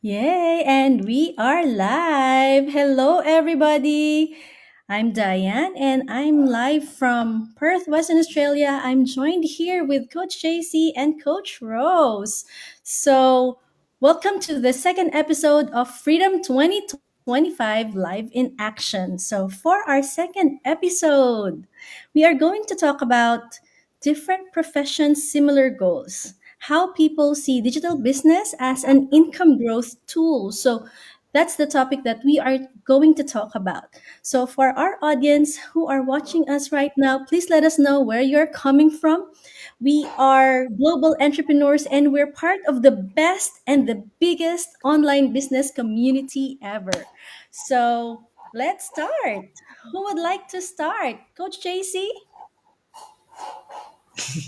Yay! And we are live. Hello, everybody. I'm Diane, and I'm live from Perth, Western Australia. I'm joined here with Coach JC and Coach Rose. So, welcome to the second episode of Freedom 2025 Live in Action. So, for our second episode, we are going to talk about different professions, similar goals, how people see digital business as an income growth tool. So that's the topic that we are going to talk about. So for our audience who are watching us right now, please let us know where you're coming from. We are global entrepreneurs and we're part of the best and the biggest online business community ever. So let's start. Who would like to start? Coach JC,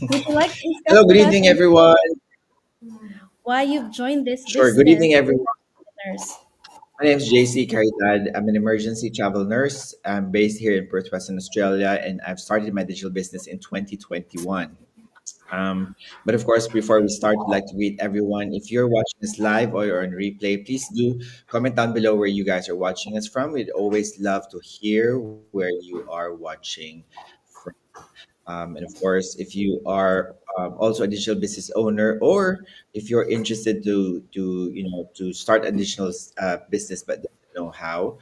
would you like to discuss Hello, good with us evening, everyone. why you've joined this Sure, good business evening, everyone. nurse? My name is JC Caridad. I'm an emergency travel nurse. I'm based here in Perth, Western Australia, and I've started my digital business in 2021. But of course, before we start, I'd like to greet everyone. If you're watching us live or on replay, please do comment down below where you guys are watching us from. We'd always love to hear where you are watching from. And of course, if you are also a digital business owner, or if you're interested to start additional business but don't know how,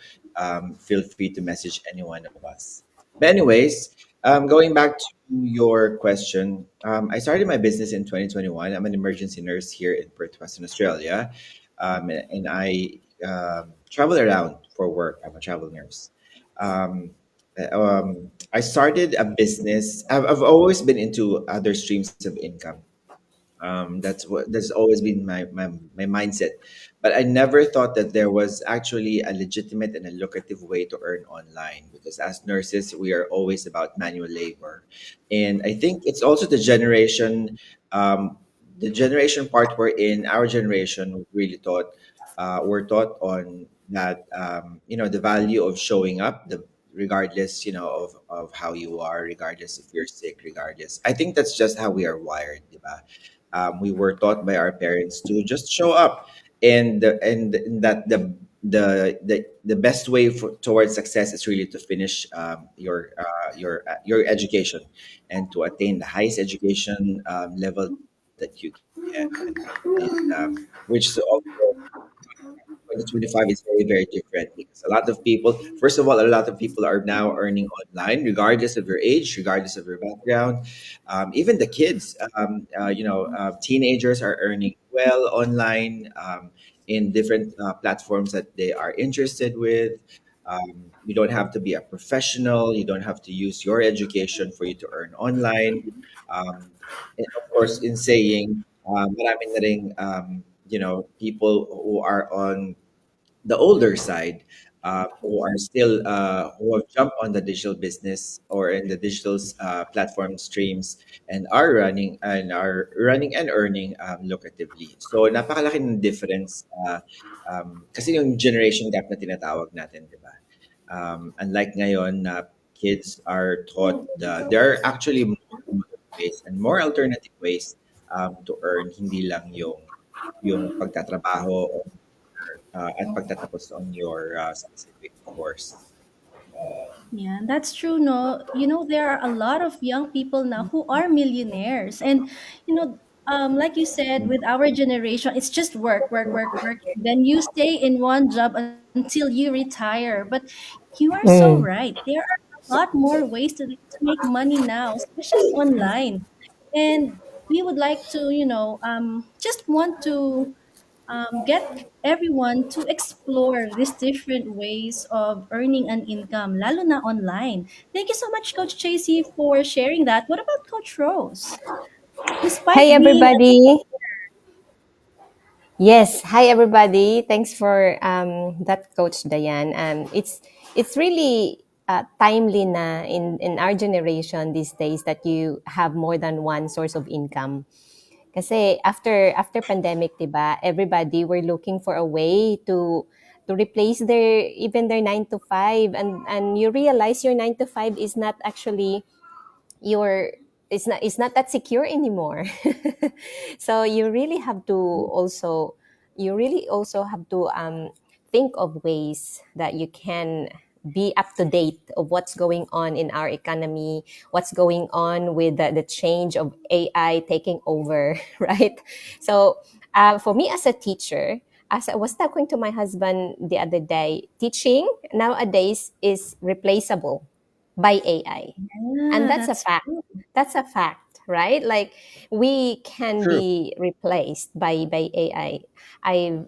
feel free to message any one of us. But anyways, going back to your question, I started my business in 2021. I'm an emergency nurse here in Perth, Western Australia, and I travel around for work. I'm a travel nurse. I started a business. I've always been into other streams of income. That's always been my mindset. But I never thought that there was actually a legitimate and a lucrative way to earn online, because as nurses, we are always about manual labor. And I think it's also the generation part we're in, our generation really we're taught on that, the value of showing up, regardless, of how you are, regardless if you're sick, regardless. I think that's just how we are wired, diba? We were taught by our parents to just show up, and that the best way towards success is really to finish your education, and to attain the highest education level that you can, which is also 2025 is very, very different, because a lot of people, first of all, a lot of people are now earning online, regardless of your age, regardless of your background. Even the kids, teenagers are earning well online, in different platforms that they are interested with. You don't have to be a professional. You don't have to use your education for you to earn online. Um, and of course, in saying, maraming na ring, people who are on the older side, who are still who have jumped on the digital business or in the digital platform streams, and are running and earning lucratively. So napakalaki ng difference, kasi yung generation gap na tinatawag natin, di ba? Unlike ngayon na kids are taught there are actually more ways and more alternative ways to earn, hindi lang yung pagtatrabaho at pagtatapos on your specific course. Yeah, that's true. No, there are a lot of young people now who are millionaires, and like you said, with our generation, it's just work, work, work, work. Then you stay in one job until you retire. But you are so Mm. right. There are a lot more ways to make money now, especially online. And we would like to, just want to get everyone to explore these different ways of earning an income, lalo na online. Thank you so much, Coach Tracy, for sharing that. What about Coach Rose? Hi Despite being a everybody. Yes, hi everybody. Thanks for that, Coach Diane. It's really timely na in our generation these days that you have more than one source of income. Kasi after pandemic, 'di ba? Everybody were looking for a way to replace their 9 to 5, and you realize your 9 to 5 is not actually your it's not that secure anymore. So you really also have to think of ways that you can be up to date of what's going on in our economy, what's going on with the change of AI taking over, right? So for me as a teacher, as I was talking to my husband the other day, teaching nowadays is replaceable by AI. And Yeah, that's a that's fact. true. That's a fact, right? Like we can True. be replaced by AI. I've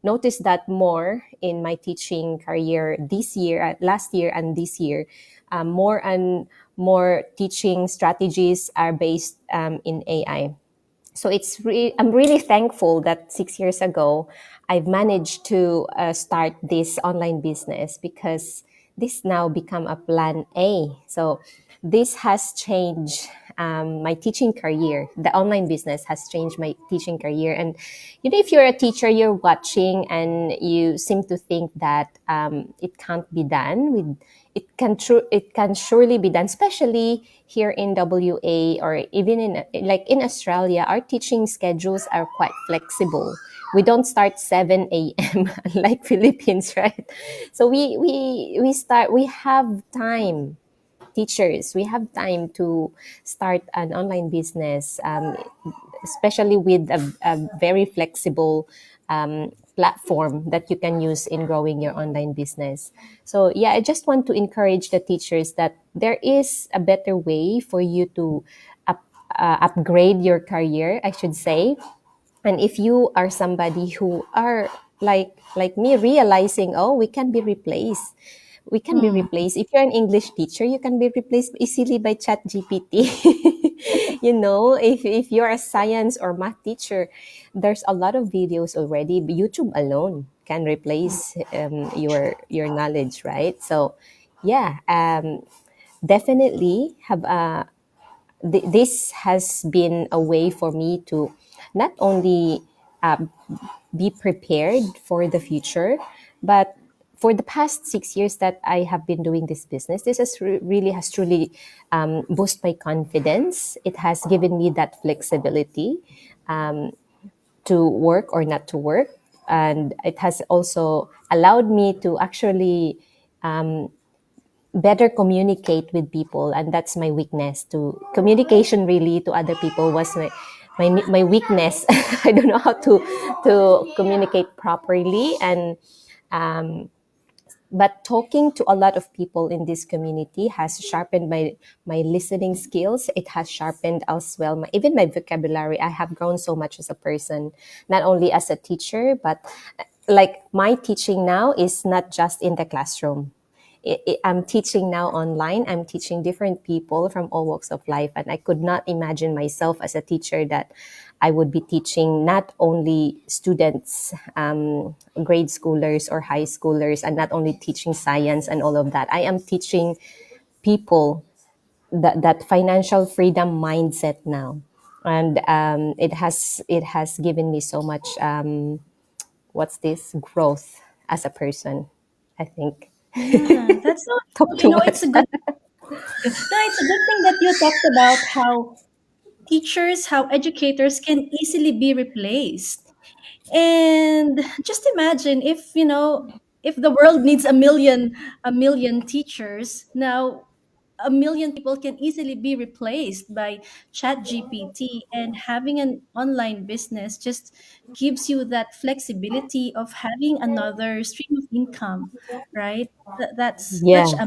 noticed that more in my teaching career this year, last year, and this year. More and more teaching strategies are based in AI. So I'm really thankful that 6 years ago I've managed to start this online business, because this now become a plan A. So this has changed my teaching career. The online business has changed my teaching career. And if you're a teacher, you're watching and you seem to think that it can't be done with it can surely be done, especially here in WA, or even in like in Australia. Our teaching schedules are quite flexible. We don't start 7 a.m. like Philippines, right? So we have time. Teachers, we have time to start an online business, especially with a very flexible platform that you can use in growing your online business. So, yeah, I just want to encourage the teachers that there is a better way for you to upgrade your career, I should say. And if you are somebody who are like me, realizing, oh, Mm. if you're an English teacher, you can be replaced easily by chat GPT. If you're a science or math teacher, there's a lot of videos already. YouTube alone can replace your knowledge, right? So yeah, definitely have this has been a way for me to not only uh, be prepared for the future, but for the past 6 years that I have been doing this business, this really has truly boosted my confidence. It has given me that flexibility to work or not to work. And it has also allowed me to actually better communicate with people, and that's my weakness. To communication really to other people was my weakness. I don't know how to communicate properly. And but talking to a lot of people in this community has sharpened my listening skills. It has sharpened as well even my vocabulary. I have grown so much as a person, not only as a teacher, but like my teaching now is not just in the classroom. I'm teaching now online. I'm teaching different people from all walks of life. And I could not imagine myself as a teacher that I would be teaching not only students, grade schoolers or high schoolers, and not only teaching science and all of that. I am teaching people that financial freedom mindset now. And it has given me so much, what's this, growth as a person, I think. Yeah, that's so Talk true. too It's much. a good no, it's a good thing that you talked about how teachers, how educators can easily be replaced. And just imagine if, if the world needs a million teachers, now a million people can easily be replaced by chat gpt, and having an online business just gives you that flexibility of having another stream of income, right? That's Yeah. such a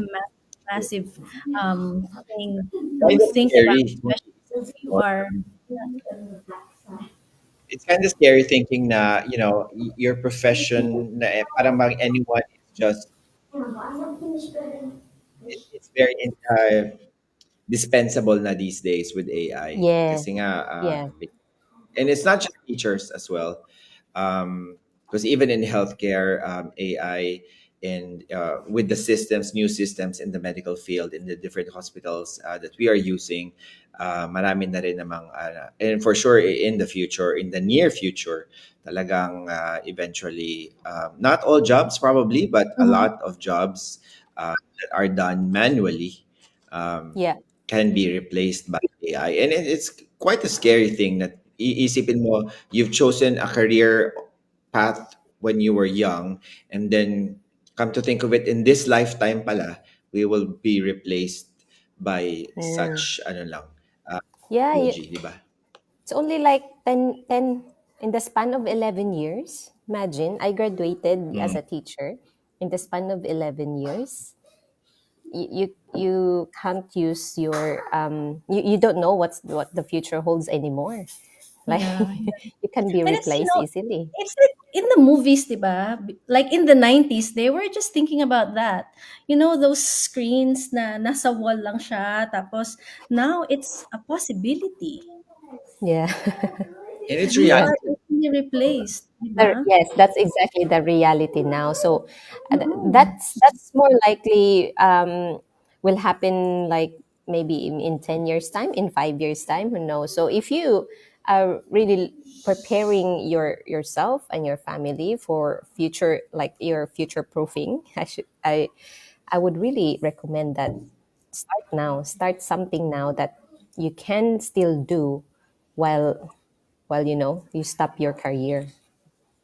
massive thing to Kind of think about, scary. especially if you are. It's kind of scary thinking na, your profession, na parang anyone is just, it's very dispensable na these days with AI. Yeah. Kasi nga, Yeah. and it's not just teachers as well. Because even in healthcare, AI and with the systems, new systems in the medical field, in the different hospitals that we are using, marami na rin namang, and for sure in the future, in the near future, talagang eventually, not all jobs probably, but a Mhm. lot of jobs that are done manually um, Yeah. can be replaced by AI. And it's quite a scary thing that isipin mo, you've chosen a career path when you were young, and then come to think of it, in this lifetime pala, we will be replaced by Mm. such, ano lang, Yeah, technology, di ba? it's only like ten in the span of 11 years. Imagine, I graduated as Mm. a teacher in the span of 11 years. You can't use your you don't know what the future holds anymore. Like Yeah. you can be And it's, replaced easily. it's like in the movies, diba? Like in the 90s, they were just thinking about that. Those screens na nasa wall lang siya, tapos now it's a possibility. Yeah. And it's We Yeah. are reality. easily replaced, diba? Yes, that's exactly the reality now. So Mm. that's more likely will happen like maybe in 10 years time, in 5 years time, who knows. So if you are really preparing yourself and your family for future, like your future proofing, I would really recommend that start now, start something now that you can still do while you stop your career.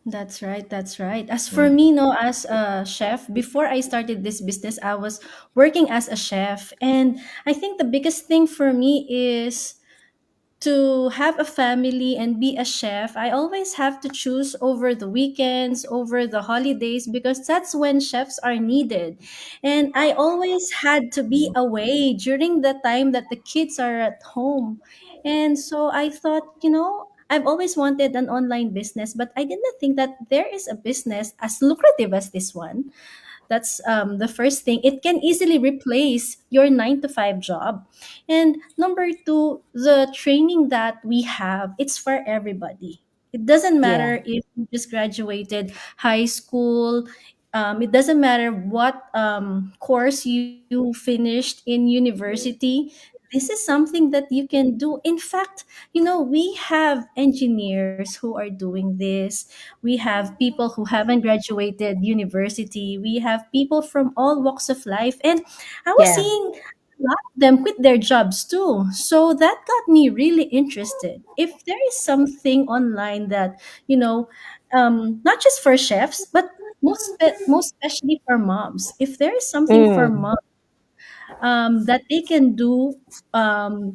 That's right. That's right. As for Mm. me, no, as a chef, before I started this business, I was working as a chef. And I think the biggest thing for me is to have a family and be a chef. I always have to choose over the weekends, over the holidays, because that's when chefs are needed. And I always had to be away during the time that the kids are at home. And so I thought, I've always wanted an online business, but I didn't think that there is a business as lucrative as this one. That's the first thing. It can easily replace your 9 to 5 job. And number two, the training that we have, it's for everybody. It doesn't Yeah. matter if you just graduated high school. It doesn't matter what course you finished in university. This is something that you can do. In fact, we have engineers who are doing this. We have people who haven't graduated university. We have people from all walks of life. And I was Yeah. seeing a lot of them quit their jobs too. So that got me really interested. If there is something online that, not just for chefs, but most especially for moms, if there is something for Mm. moms that they can do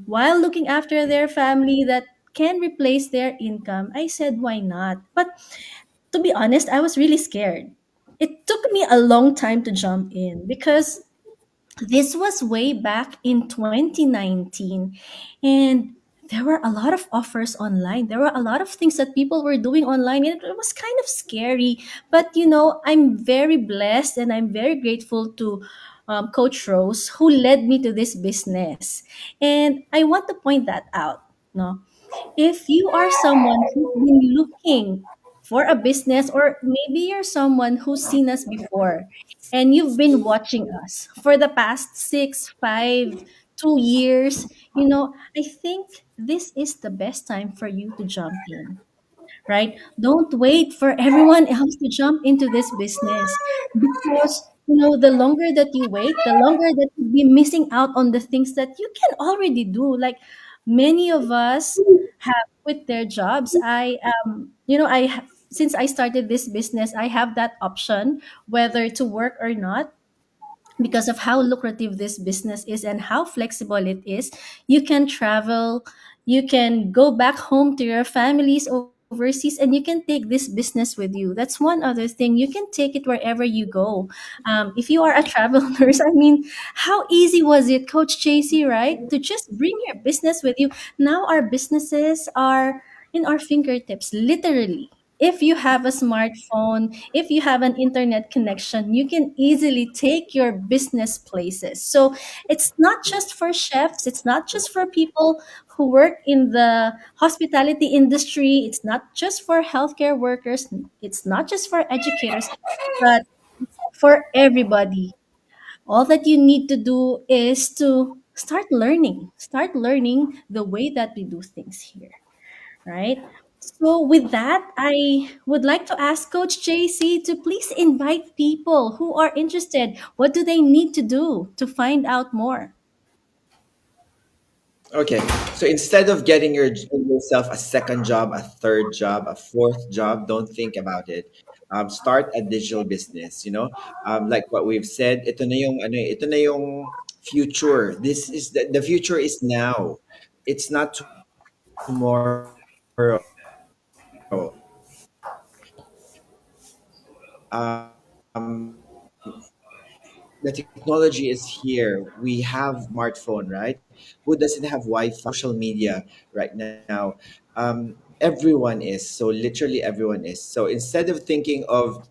while looking after their family that can replace their income, I said, why not? But to be honest, I was really scared. It took me a long time to jump in because this was way back in 2019, and there were a lot of offers online. There were a lot of things that people were doing online, and it was kind of scary. But I'm very blessed and I'm very grateful to Coach Rose, who led me to this business. And I want to point that out. No, if you are someone who's been looking for a business, or maybe you're someone who's seen us before and you've been watching us for the past 6, 5, 2 years, I think this is the best time for you to jump in, right? Don't wait for everyone else to jump into this business, because the longer that you wait, the longer that you'll be missing out on the things that you can already do. Like many of us have quit their jobs. Since I started this business, I have that option whether to work or not, because of how lucrative this business is and how flexible it is. You can travel, you can go back home to your families overseas, and you can take this business with you. That's one other thing. You can take it wherever you go. If you are a travel nurse, I mean, how easy was it, Coach JC, right? To just bring your business with you. Now our businesses are in our fingertips, literally. If you have a smartphone, if you have an internet connection, you can easily take your business places. So it's not just for chefs, it's not just for people who work in the hospitality industry, it's not just for healthcare workers, it's not just for educators, but for everybody. All that you need to do is to start learning the way that we do things here, right? So, with that, I would like to ask Coach JC to please invite people who are interested. What do they need to do to find out more? Okay, so instead of getting yourself a second job, a third job, a fourth job, don't think about it. Start a digital business. Like what we've said, ito na yung ano, ito na yung future. This is the future is now. It's not tomorrow. Um, the technology is here. We have smartphone, right? Who doesn't have Wi-Fi, social media right now? Everyone is. So literally everyone is. So instead of thinking of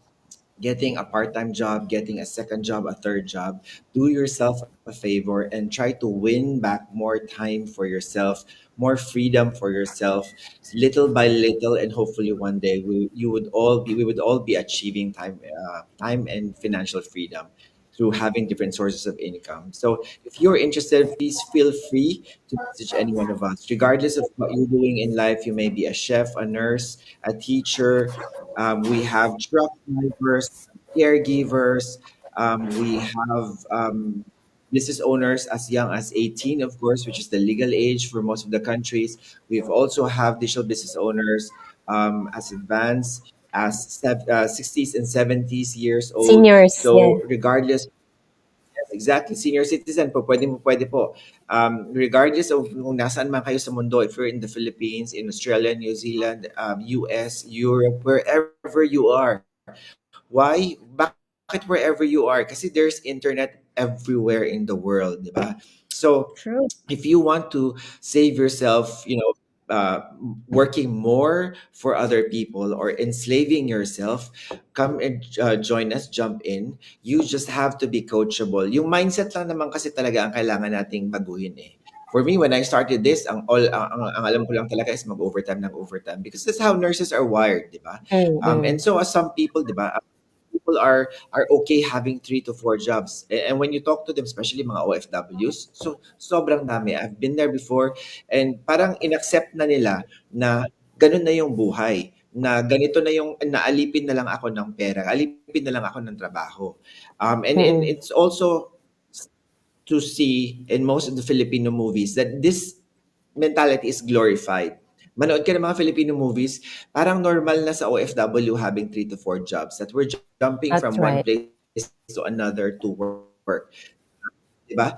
getting a part-time job, getting a second job, a third job, do yourself a favor and try to win back more time for yourself, more freedom for yourself, little by little, and hopefully one day we would all be achieving time and financial freedom through having different sources of income. So if you're interested, please feel free to message any one of us, regardless of what you're doing in life. You may be a chef, a nurse, a teacher. We have truck drivers, caregivers. We have business owners as young as 18, of course, which is the legal age for most of the countries. We've also have digital business owners as advanced as 60s and 70s years old. Seniors, yeah. So regardless, yes, exactly, senior citizen po, pwede po. Regardless of kung nasaan man kayo sa mundo, if you're in the Philippines, in Australia, New Zealand, US, Europe, wherever you are, why? Bakit wherever you are? Kasi there's internet everywhere in the world, di ba? So, True. if you want to save yourself, working more for other people or enslaving yourself, come and join us, jump in. You just have to be coachable. Yung mindset lang naman kasi talaga ang kailangan nating baguhin eh. For me, when I started this, ang alam ko lang talaga is mag-overtime ng overtime because that's how nurses are wired, di ba? And Mm-mm. so as some people, di ba, people are okay having 3 to 4 jobs. And when you talk to them, especially mga OFWs, so sobrang dami. I've been there before and parang inaccept na nila na ganun na yung buhay. Na ganito na yung naalipin na lang ako ng pera, alipin na lang ako ng trabaho. And Mm-mm. it's also to see in most of the Filipino movies that this mentality is glorified. Manood ka ng mga Filipino movies, parang normal na sa OFW having 3 to 4 jobs, that we're jumping That's from one right. place to another to work. Diba?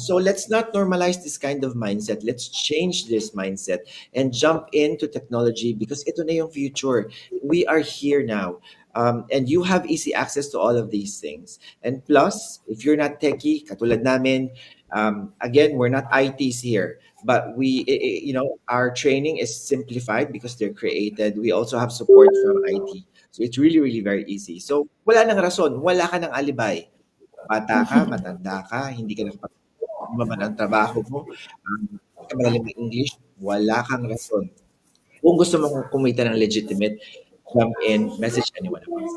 So let's not normalize this kind of mindset. Let's change this mindset and jump into technology because ito na yung future. We are here now. And you have easy access to all of these things. And plus, if you're not techie, katulad namin, again, we're not ITs here, but our training is simplified because they're created. We also have support from IT. So it's really, really very easy. So wala nang rason, wala ka ng alibay. Bata ka, matanda ka, hindi ka nakapag-ano man ang trabaho mo, hindi ka magaling mag-English, wala kang rason. Kung gusto mong kumita ng legitimate, jump in, message any one of us.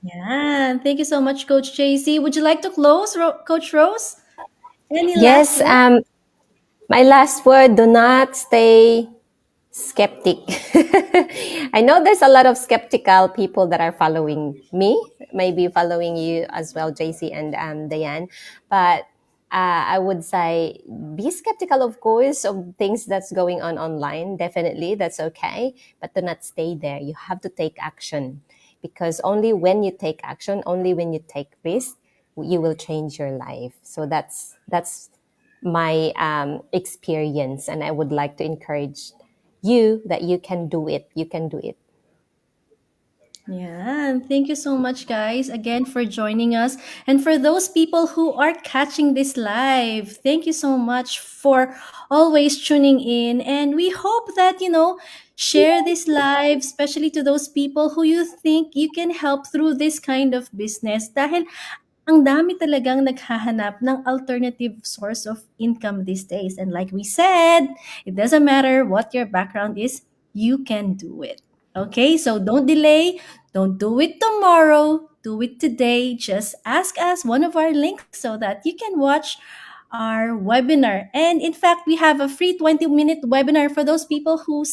Yeah. Thank you so much, Coach JC. Would you like to close, Coach Rose? Any last Yes, word? my last word, do not stay skeptic. I know there's a lot of skeptical people that are following me, maybe following you as well, JC and Diane. But I would say be skeptical, of course, of things that's going on online. Definitely, that's okay. But do not stay there. You have to take action because only when you take action, only when you take risk, you will change your life. So that's my experience, and I would like to encourage you that you can do it. You can do it. Yeah, and thank you so much, guys, again for joining us. And for those people who are catching this live, thank you so much for always tuning in. And we hope that, share this live, especially to those people who you think you can help through this kind of business. Dahil ang dami talagang naghahanap ng alternative source of income these days. And like we said, it doesn't matter what your background is, you can do it. Okay, so don't delay, don't do it tomorrow, do it today. Just ask us one of our links so that you can watch our webinar. And in fact, we have a free 20-minute webinar for those people who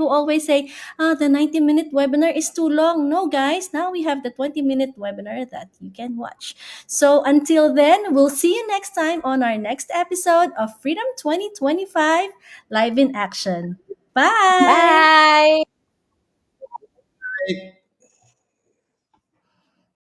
always say, the 90-minute webinar is too long. No, guys, now we have the 20-minute webinar that you can watch. So until then, we'll see you next time on our next episode of Freedom 2025 Live in Action. Bye. Bye.